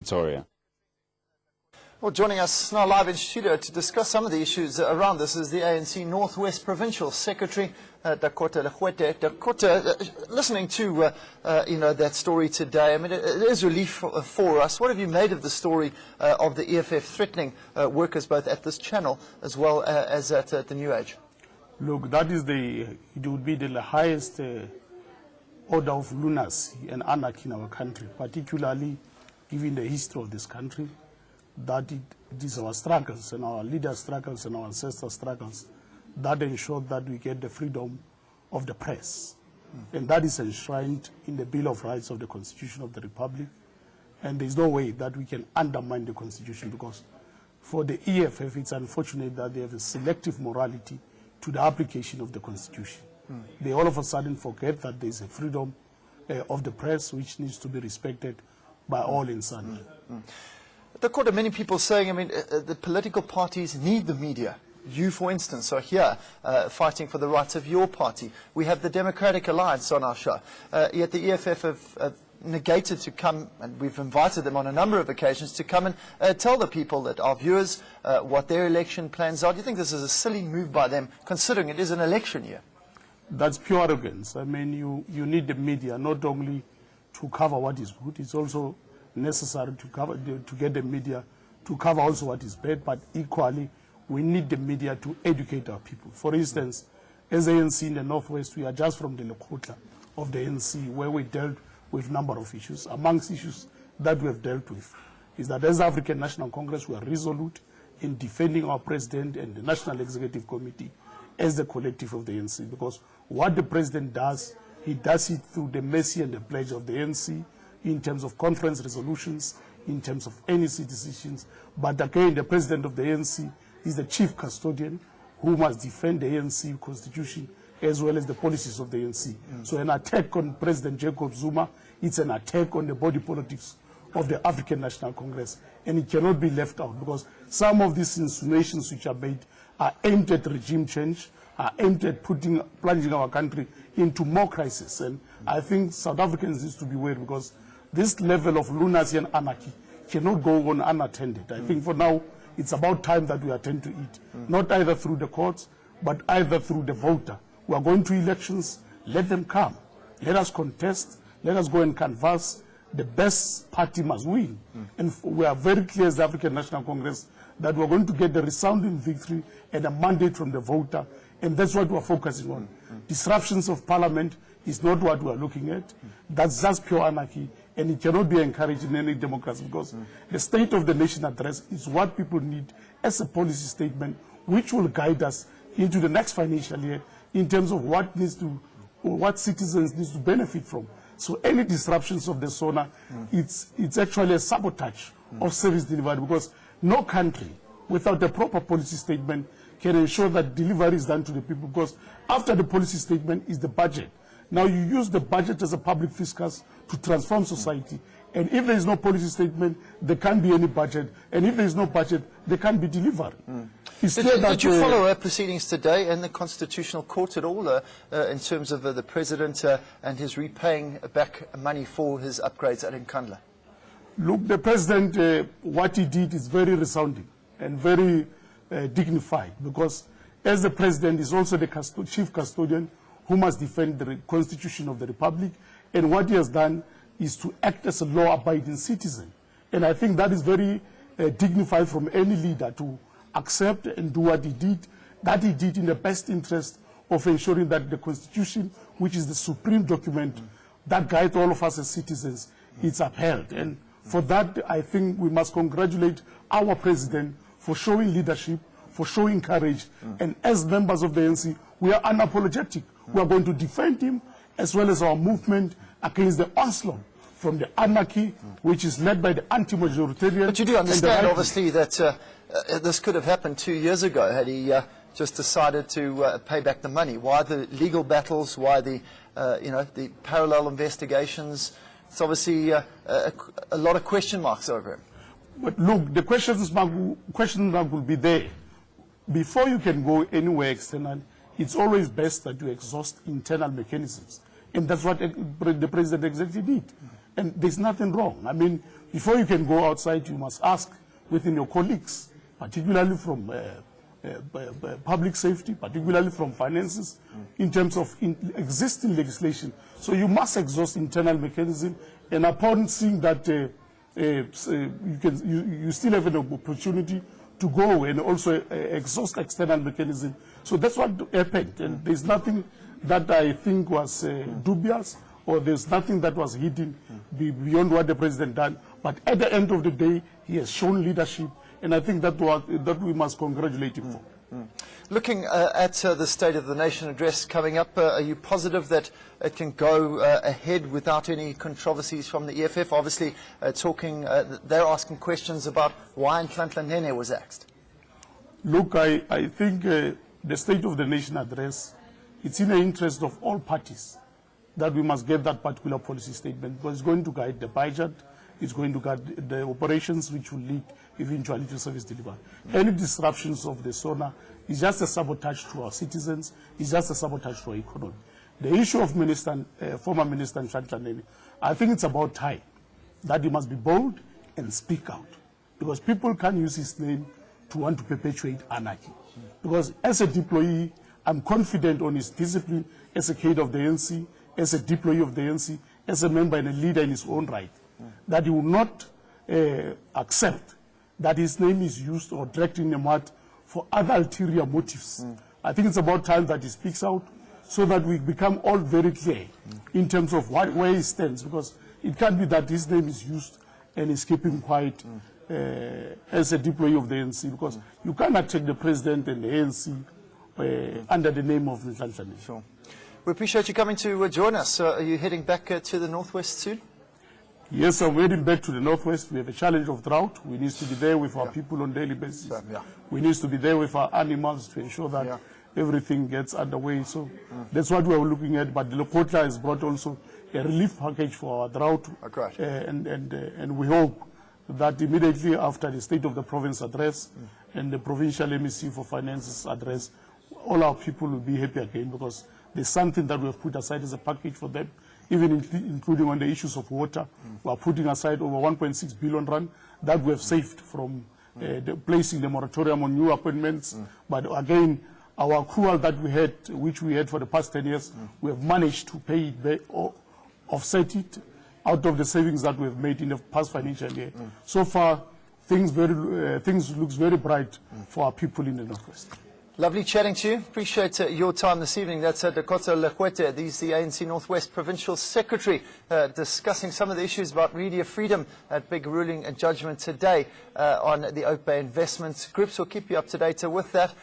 Victoria. Well, joining us now live in studio to discuss some of the issues around this is the ANC Northwest Provincial Secretary, Dakota Legoete. Dakota, listening to that story today, I mean, it is relief for us. What have you made of the story of the EFF threatening workers both at this channel as well as at the New Age? Look, that is it would be the highest order of lunacy and anarchy in our country, particularly given the history of this country, that it is our struggles and our leaders' struggles and our ancestors' struggles that ensure that we get the freedom of the press. And that is enshrined in the Bill of Rights of the Constitution of the Republic. And there's no way that we can undermine the Constitution, because for the EFF, it's unfortunate that they have a selective morality to the application of the Constitution. They all of a sudden forget that there's a freedom of the press which needs to be respected by all in sundry. Dakota, many people saying, I mean, the political parties need the media. You, for instance, are here fighting for the rights of your party. We have the Democratic Alliance on our show. Yet the EFF have negated to come, and we've invited them on a number of occasions to come and tell the people, that our viewers, what their election plans are. Do you think this is a silly move by them, considering it is an election year? That's pure arrogance. I mean, you need the media not only to cover what is good, it's also necessary to get the media to cover also what is bad, but equally we need the media to educate our people. For instance, as ANC in the Northwest, we are just from the Lekgotla of the ANC, where we dealt with a number of issues. Amongst issues that we have dealt with is that as African National Congress, we are resolute in defending our president and the National Executive Committee as the collective of the ANC, because what the president does, he does it through the mercy and the pledge of the ANC, in terms of conference resolutions, in terms of NEC decisions. But again, the president of the ANC is the chief custodian who must defend the ANC constitution as well as the policies of the ANC. So an attack on President Jacob Zuma, it's an attack on the body politics of the African National Congress, and it cannot be left out, because some of these insinuations which are made are aimed at regime change, are aimed at plunging our country into more crisis. And I think South Africans need to be worried, because this level of lunacy and anarchy cannot go on unattended. I think for now, it's about time that we attend to it, not either through the courts, but either through the voter. We are going to elections, let them come. Let us contest, let us go and canvass. The best party must win. And we are very clear as the African National Congress that we're going to get the resounding victory and a mandate from the voter, and that's what we're focusing on. Disruptions of parliament is not what we're looking at. That's just pure anarchy, and it cannot be encouraged in any democracy, because the State of the Nation address is what people need as a policy statement, which will guide us into the next financial year in terms of what citizens need to benefit from. So any disruptions of the SONA, it's actually a sabotage of service delivery, because no country without a proper policy statement can ensure that delivery is done to the people, because after the policy statement is the budget. Now you use the budget as a public fiscus to transform society. And if there is no policy statement, there can't be any budget. And if there is no budget, there can't be delivery. Did you follow our proceedings today in the Constitutional Court at all in terms of the President and his repaying back money for his upgrades at Nkandla? Look, the President, what he did is very resounding and very dignified, because as the President is also the chief custodian who must defend the Constitution of the Republic, and what he has done is to act as a law-abiding citizen. And I think that is very dignified from any leader to accept and do what he did, that he did in the best interest of ensuring that the Constitution, which is the supreme document that guides all of us as citizens, is upheld. And for that, I think we must congratulate our President for showing leadership, for showing courage. And as members of the ANC, we are unapologetic. We are going to defend him, as well as our movement against the onslaught from the anarchy, which is led by the anti-majoritarian. But you do understand, obviously, that this could have happened 2 years ago had he just decided to pay back the money. Why the legal battles? Why the the parallel investigations? It's obviously a lot of question marks over him. But look, the question mark will be there. Before you can go anywhere external, it's always best that you exhaust internal mechanisms. And that's what the President exactly did. And there's nothing wrong. I mean, Before you can go outside, you must ask within your colleagues, particularly from public safety, particularly from finances, in terms of existing legislation. So you must exhaust internal mechanism, and upon seeing that you still have an opportunity to go and also exhaust external mechanism. So that's what happened, and there's nothing that I think was dubious, or there's nothing that was hidden beyond what the president done. But at the end of the day, he has shown leadership, and I think that we must congratulate him for. Looking at the State of the Nation address coming up, are you positive that it can go ahead without any controversies from the EFF? Obviously, they're asking questions about why Nhlanhla Nene was axed. Look, I think the State of the Nation address, it's in the interest of all parties that we must get that particular policy statement, because it's going to guide the budget, it's going to guide the operations which will lead eventually to service delivery. Any disruptions of the SONA is just a sabotage to our citizens, it's just a sabotage to our economy. The issue of former Minister Nhlanhla Nene, I think it's about time that he must be bold and speak out, because people can't use his name to want to perpetuate anarchy. Because as a deployee, I'm confident on his discipline as a cadre of the ANC, as a deployee of the ANC, as a member and a leader in his own right, that he will not accept that his name is used or dragged in the mud for other ulterior motives. I think it's about time that he speaks out, so that we become all very clear in terms of where he stands, because it can't be that his name is used and he's keeping quiet as a deployee of the ANC, because you cannot take the president and the ANC under the name of Nhlanhla Nene. Sure. We appreciate you coming to join us. Are you heading back to the Northwest soon? Yes, I'm heading back to the Northwest. We have a challenge of drought. We need to be there with our people on a daily basis. We need to be there with our animals to ensure that everything gets underway. So that's what we're looking at. But the Lekgotla has brought also a relief package for our drought. And we hope that immediately after the State of the Province address and the Provincial MEC for Finances address, all our people will be happy again, because there's something that we have put aside as a package for them, even including on the issues of water. We are putting aside over 1.6 billion rand that we have saved from placing the moratorium on new appointments. But again, our accrual that we had, which we had for the past 10 years, we have managed to pay it back or offset it out of the savings that we have made in the past financial year. So far, things looks very bright for our people in the Northwest. Lovely chatting to you. Appreciate your time this evening. That's Dakota Legoete. He's the ANC Northwest Provincial Secretary, discussing some of the issues about media freedom. That big ruling judgment today on the Oak Bay investments groups. We'll keep you up to date with that.